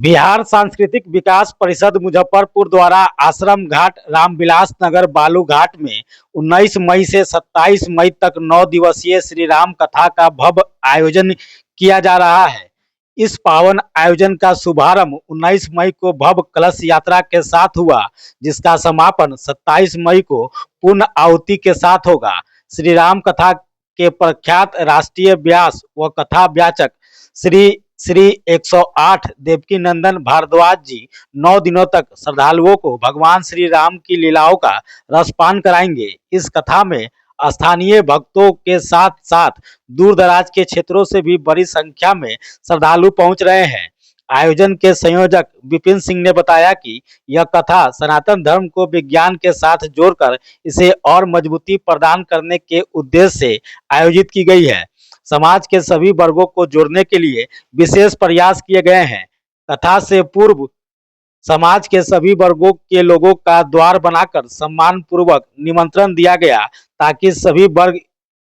बिहार सांस्कृतिक विकास परिषद मुजफ्फरपुर द्वारा आश्रम घाट रामविलास नगर बालू घाट में 19 मई से 27 मई तक 9 दिवसीय श्री राम कथा का भव्य आयोजन किया जा रहा है। इस पावन आयोजन का शुभारंभ 19 मई को भव्य कलश यात्रा के साथ हुआ, जिसका समापन 27 मई को पूर्ण आहुति के साथ होगा। श्री राम कथा के प्रख्यात राष्ट्रीय व्यास व कथा व्याचक श्री श्री 108 देवकी नंदन भारद्वाज जी 9 दिनों तक श्रद्धालुओं को भगवान श्री राम की लीलाओं का रसपान कराएंगे। इस कथा में स्थानीय भक्तों के साथ साथ दूर दराज के क्षेत्रों से भी बड़ी संख्या में श्रद्धालु पहुंच रहे हैं। आयोजन के संयोजक विपिन सिंह ने बताया कि यह कथा सनातन धर्म को विज्ञान के साथ जोड़कर इसे और मजबूती प्रदान करने के उद्देश्य से आयोजित की गई है। समाज के सभी वर्गों को जोड़ने के लिए विशेष प्रयास किए गए हैं। कथा से पूर्व समाज के सभी वर्गों के लोगों का द्वार बनाकर सम्मान पूर्वक निमंत्रण दिया गया, ताकि सभी वर्ग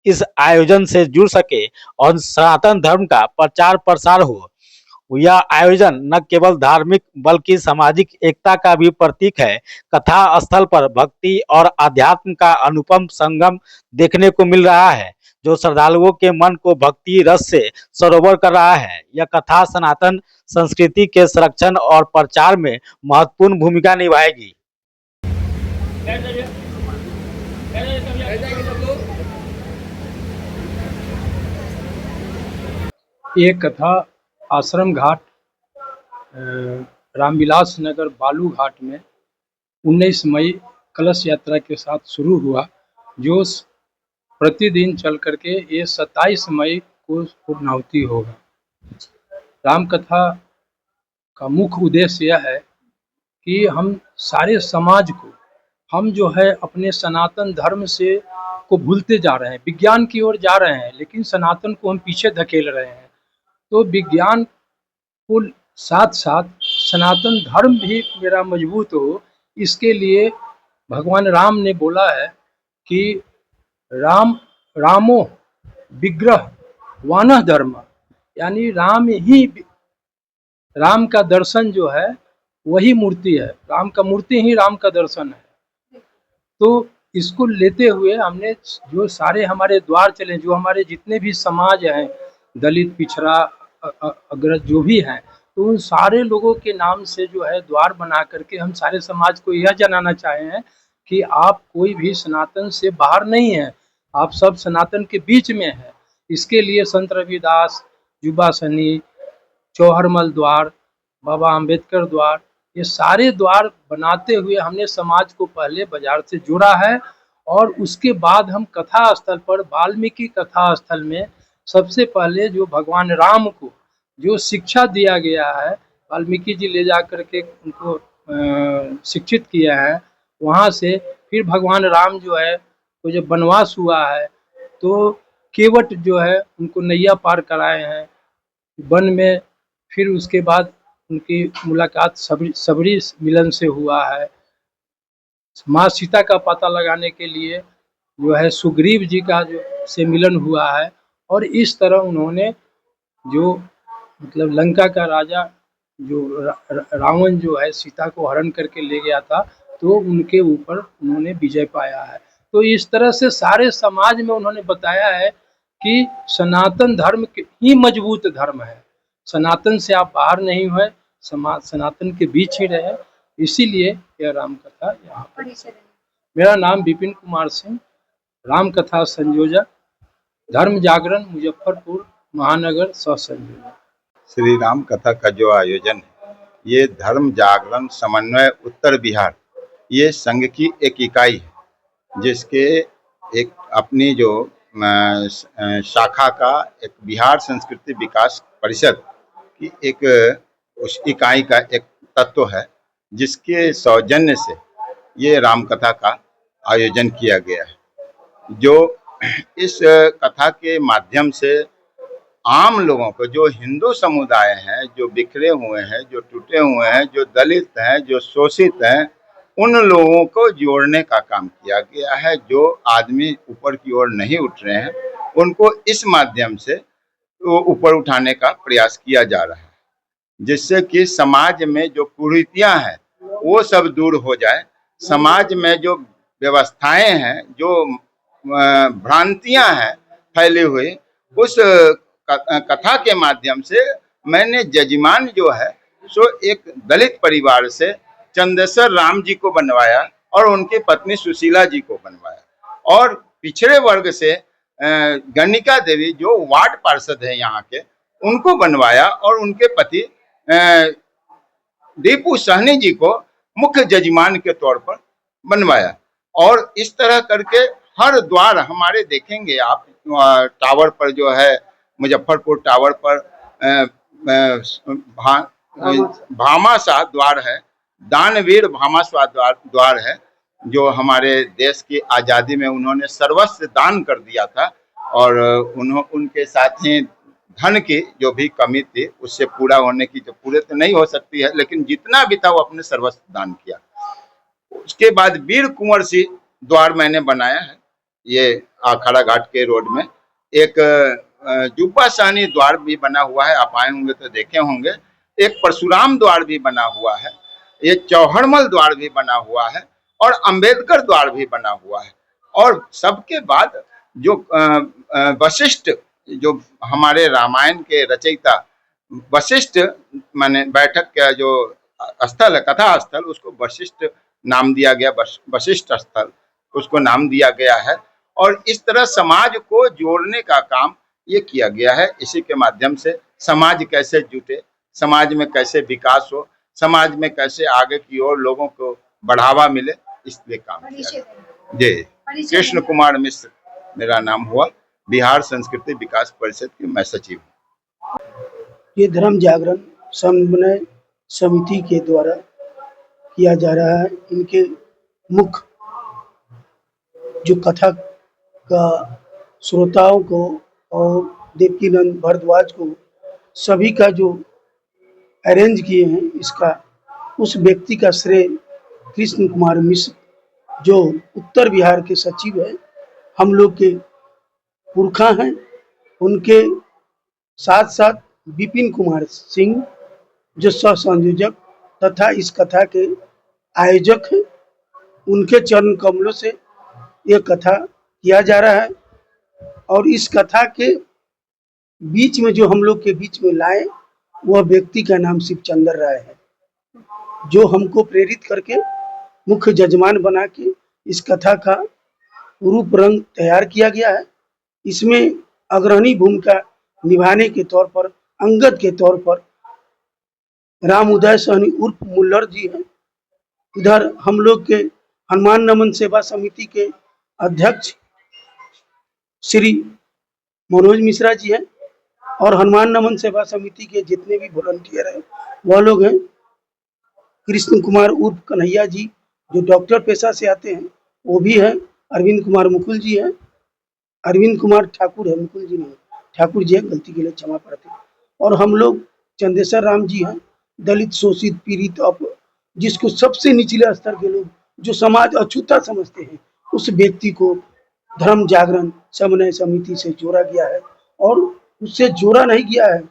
इस आयोजन से जुड़ सके और सनातन धर्म का प्रचार प्रसार हो। यह आयोजन न केवल धार्मिक बल्कि सामाजिक एकता का भी प्रतीक है। कथा स्थल पर भक्ति और अध्यात्म का अनुपम संगम देखने को मिल रहा है, जो श्रद्धालुओं के मन को भक्ति रस से सरोवर कर रहा है। यह कथा सनातन संस्कृति के संरक्षण और प्रचार में महत्वपूर्ण भूमिका निभाएगी। ये कथा आश्रम घाट रामविलास नगर बालू घाट में 19 मई कलश यात्रा के साथ शुरू हुआ, जो प्रतिदिन चल करके ये 27 मई को पूर्णाहुति होगा। राम कथा का मुख्य उद्देश्य यह है कि हम सारे समाज को, हम जो है अपने सनातन धर्म से को भूलते जा रहे हैं, विज्ञान की ओर जा रहे हैं, लेकिन सनातन को हम पीछे धकेल रहे हैं। तो विज्ञान को साथ साथ सनातन धर्म भी मेरा मजबूत हो, इसके लिए भगवान राम ने बोला है कि रामो विग्रह वानः धर्म, यानी राम का दर्शन जो है वही मूर्ति है। राम का मूर्ति ही राम का दर्शन है। तो इसको लेते हुए हमने जो सारे हमारे द्वार चले, जो हमारे जितने भी समाज हैं, दलित, पिछड़ा, अग्रज जो भी हैं, तो उन सारे लोगों के नाम से जो है द्वार बना करके हम सारे समाज को यह जनाना चाहे हैं कि आप कोई भी सनातन से बाहर नहीं है, आप सब सनातन के बीच में है। इसके लिए संत रविदास, युवा सनी, चौहरमल द्वार, बाबा अंबेडकर द्वार, ये सारे द्वार बनाते हुए हमने समाज को पहले बाजार से जोड़ा है। और उसके बाद हम कथा स्थल पर, वाल्मीकि कथा स्थल में सबसे पहले जो भगवान राम को जो शिक्षा दिया गया है, वाल्मीकि जी ले जा करके उनको शिक्षित किया है, वहाँ से फिर भगवान राम जो है वो जब वनवास हुआ है तो केवट जो है उनको नैया पार कराए हैं वन में। फिर उसके बाद उनकी मुलाकात सबरी मिलन से हुआ है। माँ सीता का पता लगाने के लिए जो है सुग्रीव जी का जो से मिलन हुआ है। और इस तरह उन्होंने जो मतलब लंका का राजा जो रावण जो है सीता को हरण करके ले गया था, तो उनके ऊपर उन्होंने विजय पाया है। तो इस तरह से सारे समाज में उन्होंने बताया है कि सनातन धर्म ही मजबूत धर्म है, सनातन से आप बाहर नहीं हुए, सनातन के बीच ही रहे। इसीलिए यह राम कथा यहाँ पर। मेरा नाम विपिन कुमार सिंह, राम कथा संयोजक, धर्म जागरण मुजफ्फरपुर महानगर सह संयोजक। श्री राम कथा का जो आयोजन है, ये धर्म जागरण समन्वय उत्तर बिहार, ये संघ की एक इकाई है, जिसके एक अपनी जो शाखा का एक बिहार संस्कृति विकास परिषद की एक उस इकाई का एक तत्व है, जिसके सौजन्य से ये राम कथा का आयोजन किया गया है। जो इस कथा के माध्यम से आम लोगों को, जो हिंदू समुदाय हैं, जो बिखरे हुए हैं, जो टूटे हुए हैं, जो दलित हैं, जो शोषित हैं, उन लोगों को जोड़ने का काम किया गया है। जो आदमी ऊपर की ओर नहीं उठ रहे हैं, उनको इस माध्यम से ऊपर उठाने का प्रयास किया जा रहा है। जिससे कि समाज में जो कुरीतियां हैं वो सब दूर हो जाए, समाज में जो व्यवस्थाएं हैं, जो भ्रांतियां हैं फैली हुई, उस कथा के माध्यम से मैंने जजमान जो है सो एक दलित परिवार से चंदेश्वर राम जी को बनवाया और उनकी पत्नी सुशीला जी को बनवाया, और पिछड़े वर्ग से गणिका देवी जो वार्ड पार्षद है यहाँ के, उनको बनवाया और उनके पति दीपू सहनी जी को मुख्य जजमान के तौर पर बनवाया। और इस तरह करके हर द्वार हमारे देखेंगे आप, टावर पर जो है मुजफ्फरपुर टावर पर भामाशाह द्वार है, दानवीर भामाशाह द्वार है, जो हमारे देश की आज़ादी में उन्होंने सर्वस्व दान कर दिया था, और उनके साथ ही धन की जो भी कमी थी उससे पूरा होने की, तो पूरे तो नहीं हो सकती है, लेकिन जितना भी था वो अपने सर्वस्व दान किया। उसके बाद वीर कुंवर सिंह द्वार मैंने बनाया है, ये आखाड़ा घाट के रोड में। एक जुब्बा साहनी द्वार भी बना हुआ है, आप आए होंगे तो देखे होंगे। एक परशुराम द्वार भी बना हुआ है, ये चौहड़मल द्वार भी बना हुआ है, और अंबेडकर द्वार भी बना हुआ है। और सबके बाद जो वशिष्ठ, जो हमारे रामायण के रचयिता वशिष्ठ, माने बैठक का जो स्थल है, कथा स्थल, उसको वशिष्ठ नाम दिया गया, वशिष्ठ स्थल उसको नाम दिया गया है। और इस तरह समाज को जोड़ने का काम ये किया गया है। इसी के माध्यम से समाज कैसे जुटे, समाज में कैसे विकास हो, समाज में कैसे आगे की ओर लोगों को बढ़ावा मिले, इसलिए काम किया गया। जी, कृष्ण कुमार मिश्र मेरा नाम हुआ, बिहार संस्कृति विकास परिषद की मैं सचिव हूँ। ये धर्म जागरण समन्वय समिति के द्वारा किया जा रहा है। इनके मुख्य जो कथा का श्रोताओं को और देवकीनंद भारद्वाज को सभी का जो अरेंज किए हैं, इसका उस व्यक्ति का श्रेय कृष्ण कुमार मिश्र, जो उत्तर बिहार के सचिव है, हम लोग के पुरखा हैं। उनके साथ साथ विपिन कुमार सिंह जो सह संयोजक तथा इस कथा के आयोजक हैं, उनके चरण कमलों से यह कथा किया जा रहा है। और इस कथा के बीच में जो हम लोग के बीच में लाए, वह व्यक्ति का नाम शिवचंद्र राय है, जो हमको प्रेरित करके मुख्य जजमान बना के इस कथा का रूप रंग तैयार किया गया है। इसमें अग्रणी भूमिका निभाने के तौर पर, अंगद के तौर पर राम उदय सहनी उर्फ मुल्लर जी हैं। इधर हम लोग के हनुमान नमन सेवा समिति के अध्यक्ष श्री मनोज मिश्रा जी हैं, और हनुमान नमन सेवा समिति के जितने भी वॉलंटियर हैं वह लोग हैं। कृष्ण कुमार उर्फ कन्हैया जी जो डॉक्टर पेशा से आते हैं वो भी हैं। अरविंद कुमार मुकुल जी हैं, अरविंद कुमार ठाकुर है, मुकुल जी नहीं, ठाकुर जी है, गलती के लिए क्षमा प्रार्थी। और हम लोग चंदेश्वर राम जी हैं, दलित शोषित पीड़ित जिसको सबसे निचले स्तर के लोग जो समाज अछूता समझते हैं, उस व्यक्ति को धर्म जागरण समन्वय समिति से जोड़ा गया है। और उससे जोड़ा नहीं गया है,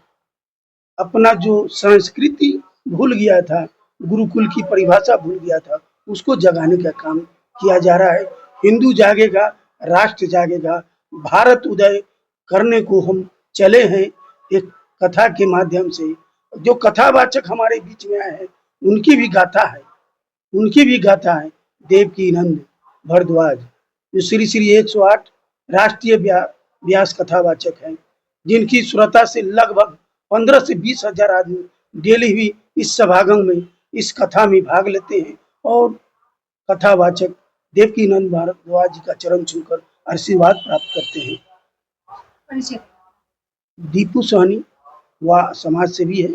अपना जो संस्कृति भूल गया था, गुरुकुल की परिभाषा भूल गया था, उसको जगाने का काम किया जा रहा है। हिंदू जागेगा, राष्ट्र जागेगा, भारत उदय करने को हम चले हैं। एक कथा के माध्यम से जो कथावाचक हमारे बीच में आए हैं, उनकी भी गाथा है देवकीनंद भारद्वाज, जो श्री श्री 108 राष्ट्रीय व्यास कथावाचक हैं, जिनकी श्रोता से लगभग 15 से 20 हजार आदमी डेली भी इस सभागम में इस कथा में भाग लेते हैं और कथावाचक देवकीनंद भारद्वाज जी का चरण छूकर आशीर्वाद प्राप्त करते हैं। दीपू सहनी वह समाज सेवी है,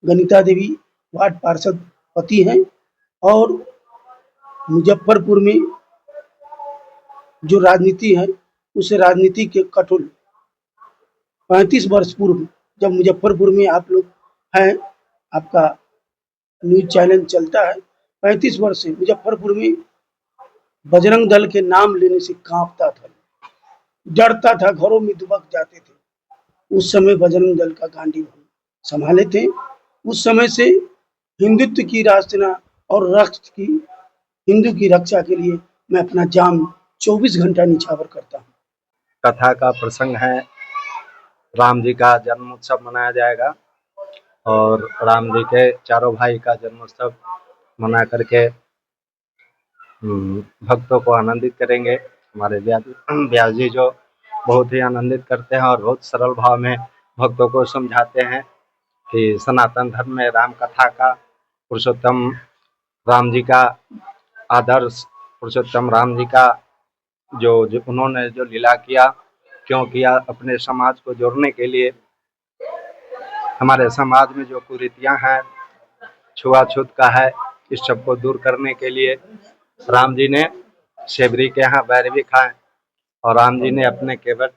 गणिता देवी वार्ड पार्षद पति हैं, और मुजफ्फरपुर में जो राजनीति है उस राजनीति के कठोर 35 वर्ष पूर्व जब मुजफ्फरपुर में आप लोग हैं, आपका न्यूज चैनल चलता है, 35 वर्ष से मुजफ्फरपुर में बजरंग दल के नाम लेने से कांपता था, डरता था, घरों में दुबक जाते थे। उस समय बजरंग दल का गांधी संभाले थे। उस समय से हिंदुत्व की राष्ट्र और राष्ट्र की हिंदू की रक्षा के लिए मैं अपना जान 24 घंटा निछावर करता हूँ। कथा का प्रसंग है, राम जी का जन्म उत्सव मनाया जाएगा और राम जी के चारों भाई का जन्मोत्सव मना करके भक्तों को आनंदित करेंगे। हमारे व्यास जी जो बहुत ही आनंदित करते हैं और बहुत सरल भाव में भक्तों को समझाते हैं कि सनातन धर्म में राम कथा का, पुरुषोत्तम राम जी का आदर्श, पुरुषोत्तम राम जी का जो उन्होंने जो लीला किया, क्यों किया, अपने समाज को जोड़ने के लिए, हमारे समाज में जो कुरीतियां हैं, छुआछूत का है, इस सब को दूर करने के लिए राम जी ने शेबरी के यहाँ बैर भी खाए और राम जी ने अपने केवट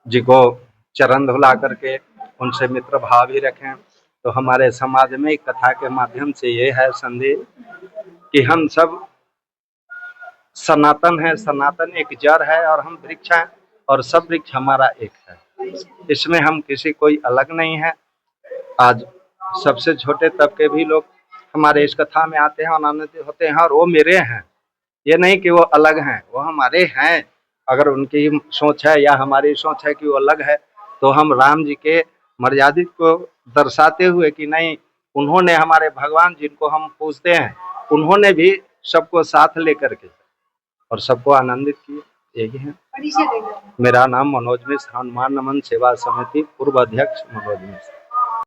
जी को चरण धुला करके उनसे मित्र भाव भी रखें। तो हमारे समाज में कथा के माध्यम से ये है संदेश कि हम सब सनातन है, सनातन एक जड़ है और हम वृक्ष हैं और सब वृक्ष हमारा एक है। इसमें हम किसी कोई अलग नहीं है। आज सबसे छोटे तबके भी लोग हमारे इस कथा में आते हैं और आनंदित होते हैं और वो मेरे हैं, ये नहीं कि वो अलग हैं, वो हमारे हैं। अगर उनकी सोच है या हमारी सोच है कि वो अलग है, तो हम राम जी के मर्यादित को दर्शाते हुए कि नहीं, उन्होंने हमारे भगवान जिनको हम पूजते हैं, उन्होंने भी सबको साथ लेकर के और सबको आनंदित किए। यही है। मेरा नाम मनोज मिश्र, हनुमान नमन सेवा समिति पूर्व अध्यक्ष मनोज मिश्र।